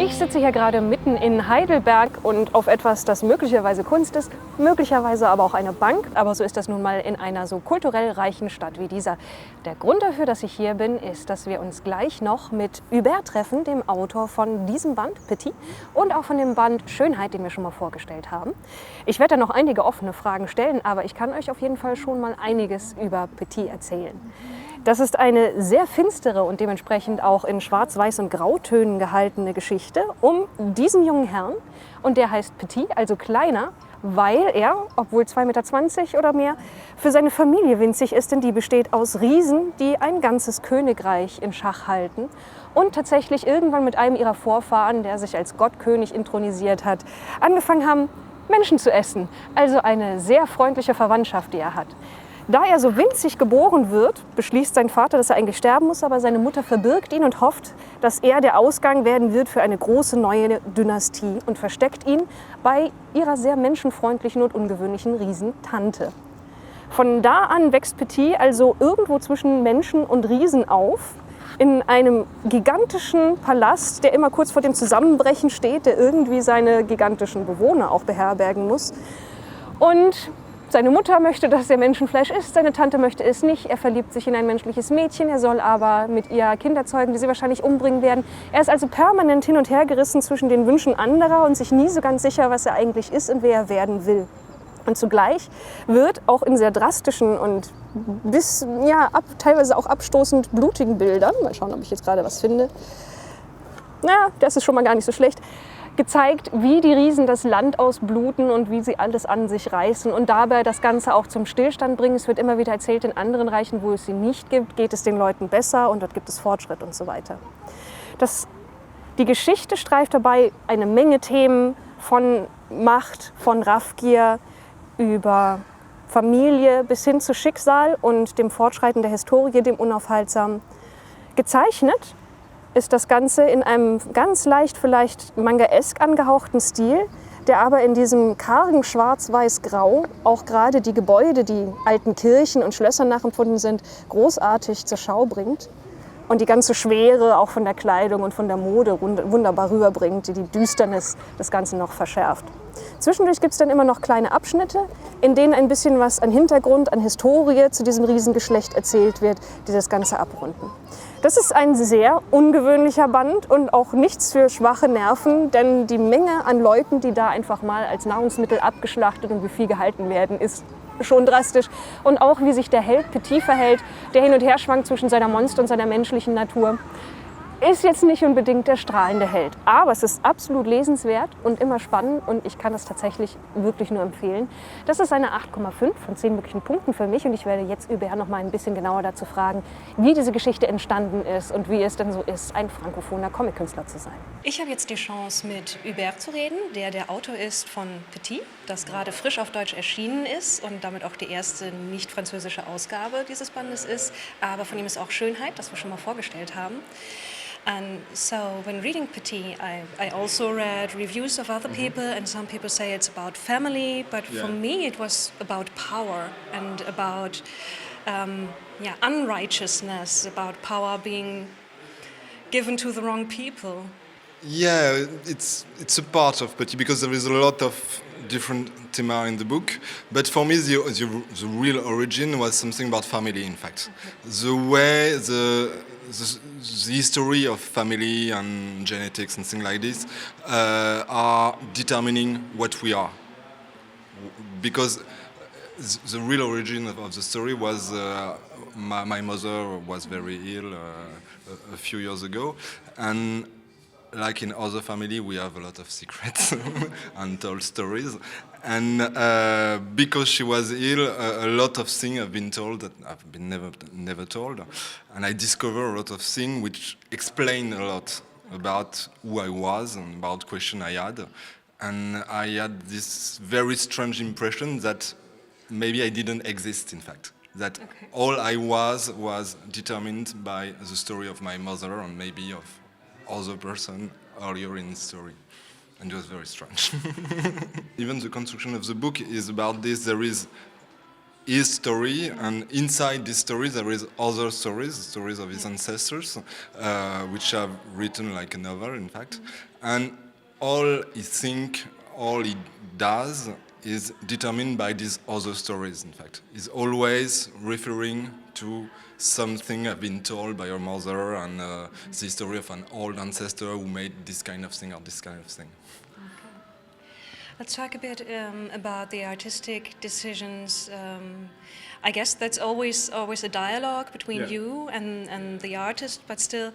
Ich sitze hier gerade mitten in Heidelberg und auf etwas, das möglicherweise Kunst ist, möglicherweise aber auch eine Bank. Aber so ist das nun mal in einer so kulturell reichen Stadt wie dieser. Der Grund dafür, dass ich hier bin, ist, dass wir uns gleich noch mit Hubert treffen, dem Autor von diesem Band, Petit, und auch von dem Band Schönheit, den wir schon mal vorgestellt haben. Ich werde da noch einige offene Fragen stellen, aber ich kann euch auf jeden Fall schon mal einiges über Petit erzählen. Das ist eine sehr finstere und dementsprechend auch in Schwarz-Weiß- und Grautönen gehaltene Geschichte um diesen jungen Herrn. Und der heißt Petit, also kleiner, weil er, obwohl 2,20 Meter oder mehr, für seine Familie winzig ist, denn die besteht aus Riesen, die ein ganzes Königreich in Schach halten und tatsächlich irgendwann mit einem ihrer Vorfahren, der sich als Gottkönig intronisiert hat, angefangen haben, Menschen zu essen. Also eine sehr freundliche Verwandtschaft, die er hat. Da er so winzig geboren wird, beschließt sein Vater, dass er eigentlich sterben muss, aber seine Mutter verbirgt ihn und hofft, dass er der Ausgang werden wird für eine große neue Dynastie und versteckt ihn bei ihrer sehr menschenfreundlichen und ungewöhnlichen Riesentante. Von da an wächst Petit also irgendwo zwischen Menschen und Riesen auf, in einem gigantischen Palast, der immer kurz vor dem Zusammenbrechen steht, der irgendwie seine gigantischen Bewohner auch beherbergen muss. Und seine Mutter möchte, dass er Menschenfleisch isst, seine Tante möchte es nicht. Er verliebt sich in ein menschliches Mädchen, er soll aber mit ihr Kinder zeugen, die sie wahrscheinlich umbringen werden. Er ist also permanent hin und her gerissen zwischen den Wünschen anderer und sich nie so ganz sicher, was er eigentlich ist und wer er werden will. Und zugleich wird auch in sehr drastischen und teilweise auch abstoßend blutigen Bildern, mal schauen, ob ich jetzt gerade was finde, das ist schon mal gar nicht so schlecht, gezeigt, wie die Riesen das Land ausbluten und wie sie alles an sich reißen und dabei das Ganze auch zum Stillstand bringen. Es wird immer wieder erzählt, in anderen Reichen, wo es sie nicht gibt, geht es den Leuten besser und dort gibt es Fortschritt und so weiter. Die Geschichte streift dabei eine Menge Themen von Macht, von Raffgier, über Familie bis hin zu Schicksal und dem Fortschreiten der Historie, dem Unaufhaltsamen. Gezeichnet ist das Ganze in einem ganz leicht vielleicht manga-esk angehauchten Stil, der aber in diesem kargen Schwarz-Weiß-Grau auch gerade die Gebäude, die alten Kirchen und Schlösser nachempfunden sind, großartig zur Schau bringt und die ganze Schwere auch von der Kleidung und von der Mode wunderbar rüberbringt, die die Düsternis des Ganzen noch verschärft. Zwischendurch gibt es dann immer noch kleine Abschnitte, in denen ein bisschen was an Hintergrund, an Historie zu diesem Riesengeschlecht erzählt wird, die das Ganze abrunden. Das ist ein sehr ungewöhnlicher Band und auch nichts für schwache Nerven, denn die Menge an Leuten, die da einfach mal als Nahrungsmittel abgeschlachtet und wie viel gehalten werden, ist schon drastisch. Und auch wie sich der Held Petit verhält, der hin und her schwankt zwischen seiner Monster- und seiner menschlichen Natur, ist jetzt nicht unbedingt der strahlende Held. Aber es ist absolut lesenswert und immer spannend und ich kann es tatsächlich wirklich nur empfehlen. Das ist eine 8,5 von 10 möglichen Punkten für mich und ich werde jetzt Hubert noch mal ein bisschen genauer dazu fragen, wie diese Geschichte entstanden ist und wie es denn so ist, ein frankophoner Comic-Künstler zu sein. Ich habe jetzt die Chance, mit Hubert zu reden, der Autor ist von Petit, das gerade frisch auf Deutsch erschienen ist und damit auch die erste nicht-französische Ausgabe dieses Bandes ist. Aber von ihm ist auch Schönheit, das wir schon mal vorgestellt haben. And so when reading Petit, I also read reviews of other people and some people say it's about family, but for me it was about power and about unrighteousness, about power being given to the wrong people. Yeah, it's a part of Petit because there is a lot of different thema in the book, but for me the real origin was something about family, in fact. Okay. The way the history of family and genetics and things like this are determining what we are. Because the real origin of the story was my mother was very ill a few years ago, and like in other family, we have a lot of secrets, untold stories. And because she was ill, a lot of things have been told that have been never told. And I discovered a lot of things which explain a lot about who I was and about questions I had. And I had this very strange impression that maybe I didn't exist, in fact. That all I was determined by the story of my mother and maybe of other person earlier in the story, and it was very strange. Even the construction of the book is about this. There is his story, and inside this story there is other stories of his ancestors, which are written like a novel, in fact. And all he does is determined by these other stories, in fact. He's always referring to something I've been told by your mother, and the story of an old ancestor who made this kind of thing or this kind of thing. Let's talk a bit about the artistic decisions. I guess that's always a dialogue between you and the artist, but still,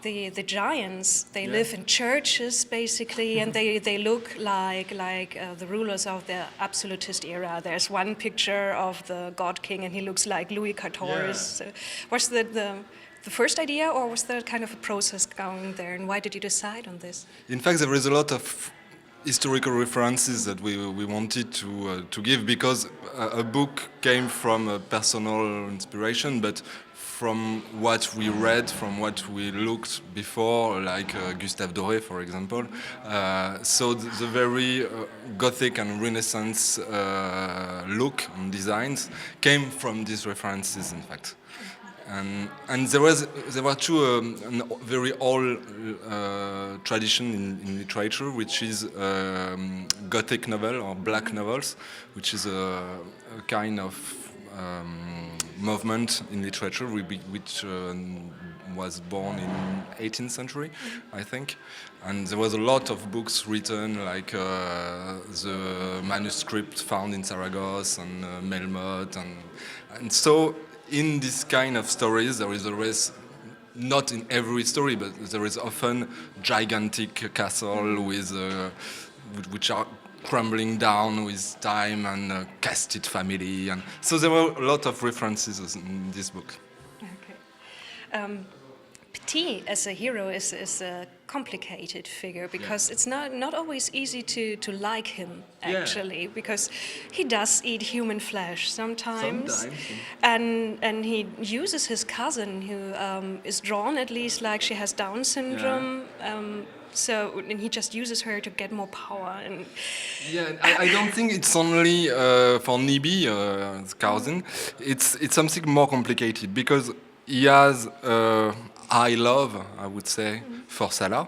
the giants, they live in churches basically, and they look like the rulers of the absolutist era. There's one picture of the God King, and he looks like Louis XIV. Yeah. So was the first idea, or was there kind of a process going there, and why did you decide on this? In fact, there is a lot of historical references that we wanted to give, because a book came from a personal inspiration, but from what we read, from what we looked before, like Gustave Doré, for example. So the very Gothic and Renaissance look and designs came from these references, in fact. And there were two very old tradition in literature, which is Gothic novel or black novels, which is a kind of movement in literature which was born in 18th century, I think. And there was a lot of books written, like the manuscript found in Saragossa and Melmoth, and so. In this kind of stories, there is always, not in every story, but there is often gigantic castle with which are crumbling down with time, and a casted family, and so there were a lot of references in this book. Okay. Petit as a hero is a complicated figure, because it's not always easy to like him, actually, because he does eat human flesh sometimes. And he uses his cousin, who is drawn at least like she has Down syndrome. And he just uses her to get more power. And I don't think it's only for Nibi, his cousin. It's something more complicated, because he has high love, I would say, for Salah,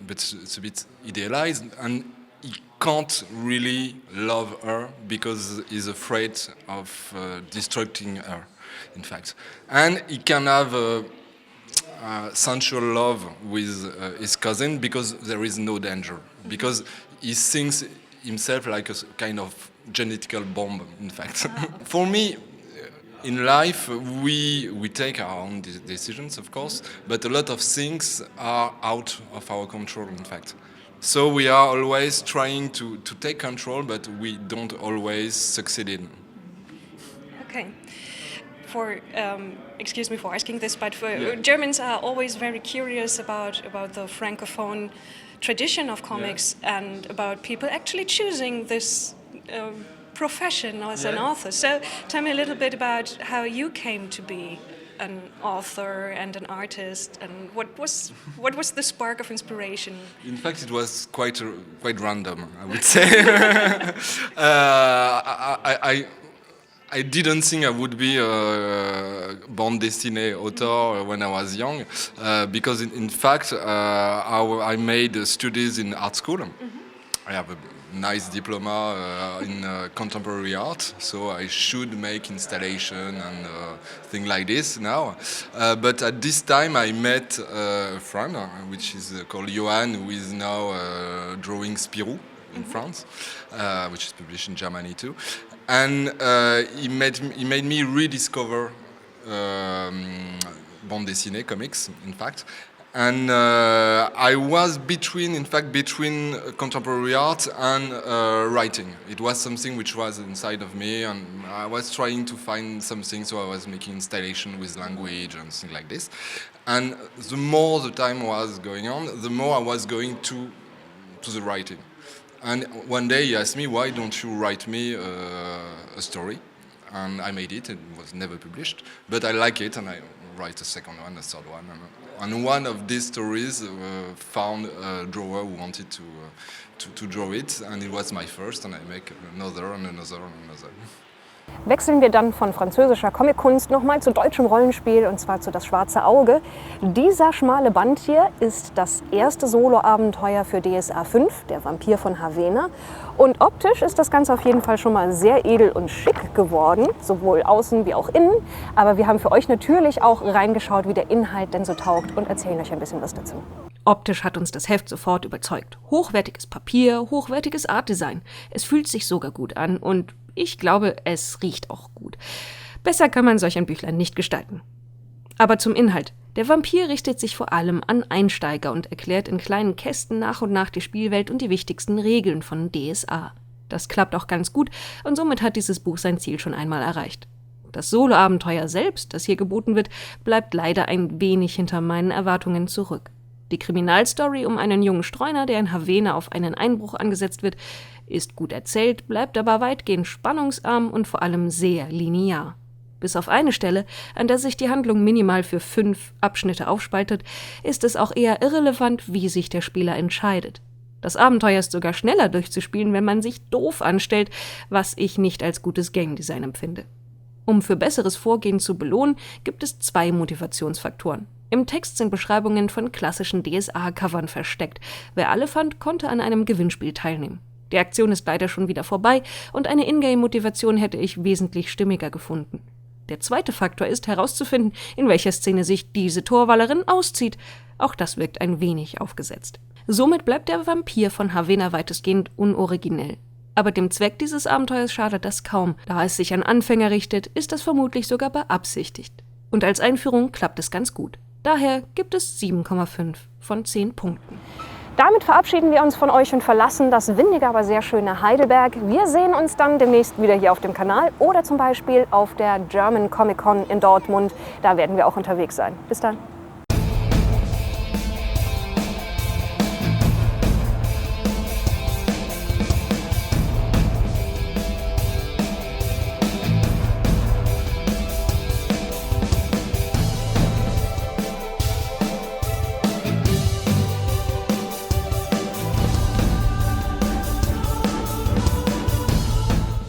but it's a bit idealized, and he can't really love her because he's afraid of destructing her, in fact. And he can have sensual love with his cousin because there is no danger, because he thinks himself like a kind of genetical bomb, in fact. For me, in life, we take our own decisions, of course, but a lot of things are out of our control, in fact. So we are always trying to take control, but we don't always succeed in. Okay. Excuse me for asking this, but Germans are always very curious about the Francophone tradition of comics, and about people actually choosing this profession as an author. So tell me a little bit about how you came to be an author and an artist, and what was the spark of inspiration? In fact, it was quite random, I would say. I didn't think I would be a bande dessinée author when I was young, because in fact I made studies in art school. I have a nice diploma in contemporary art, so I should make installation and things like this now. But at this time I met a friend, which is called Johan, who is now drawing Spirou in France, which is published in Germany too. And he made me rediscover bande dessinée, comics, in fact. And I was between contemporary art and writing. It was something which was inside of me, and I was trying to find something, so I was making installation with language and things like this. And the more the time was going on, the more I was going to the writing. And one day he asked me, why don't you write me a story? And I made it. It was never published, but I like it, and I write a second one, a third one. And one of these stories found a drawer who wanted to draw it, and it was my first, and I make another and another and another. Wechseln wir dann von französischer Comickunst nochmal zu deutschem Rollenspiel, und zwar zu Das Schwarze Auge. Dieser schmale Band hier ist das erste Solo-Abenteuer für DSA 5, der Vampir von Havena. Und optisch ist das Ganze auf jeden Fall schon mal sehr edel und schick geworden, sowohl außen wie auch innen. Aber wir haben für euch natürlich auch reingeschaut, wie der Inhalt denn so taugt, und erzählen euch ein bisschen was dazu. Optisch hat uns das Heft sofort überzeugt. Hochwertiges Papier, hochwertiges Artdesign. Es fühlt sich sogar gut an und ich glaube, es riecht auch gut. Besser kann man solch ein Büchlein nicht gestalten. Aber zum Inhalt. Der Vampir richtet sich vor allem an Einsteiger und erklärt in kleinen Kästen nach und nach die Spielwelt und die wichtigsten Regeln von DSA. Das klappt auch ganz gut und somit hat dieses Buch sein Ziel schon einmal erreicht. Das Solo-Abenteuer selbst, das hier geboten wird, bleibt leider ein wenig hinter meinen Erwartungen zurück. Die Kriminalstory um einen jungen Streuner, der in Havena auf einen Einbruch angesetzt wird, ist gut erzählt, bleibt aber weitgehend spannungsarm und vor allem sehr linear. Bis auf eine Stelle, an der sich die Handlung minimal für 5 Abschnitte aufspaltet, ist es auch eher irrelevant, wie sich der Spieler entscheidet. Das Abenteuer ist sogar schneller durchzuspielen, wenn man sich doof anstellt, was ich nicht als gutes Game-Design empfinde. Um für besseres Vorgehen zu belohnen, gibt es 2 Motivationsfaktoren. Im Text sind Beschreibungen von klassischen DSA-Covern versteckt. Wer alle fand, konnte an einem Gewinnspiel teilnehmen. Die Aktion ist leider schon wieder vorbei und eine Ingame-Motivation hätte ich wesentlich stimmiger gefunden. Der zweite Faktor ist, herauszufinden, in welcher Szene sich diese Torwallerin auszieht. Auch das wirkt ein wenig aufgesetzt. Somit bleibt der Vampir von Havena weitestgehend unoriginell. Aber dem Zweck dieses Abenteuers schadet das kaum. Da es sich an Anfänger richtet, ist das vermutlich sogar beabsichtigt. Und als Einführung klappt es ganz gut. Daher gibt es 7,5 von 10 Punkten. Damit verabschieden wir uns von euch und verlassen das windige, aber sehr schöne Heidelberg. Wir sehen uns dann demnächst wieder hier auf dem Kanal oder zum Beispiel auf der German Comic Con in Dortmund. Da werden wir auch unterwegs sein. Bis dann.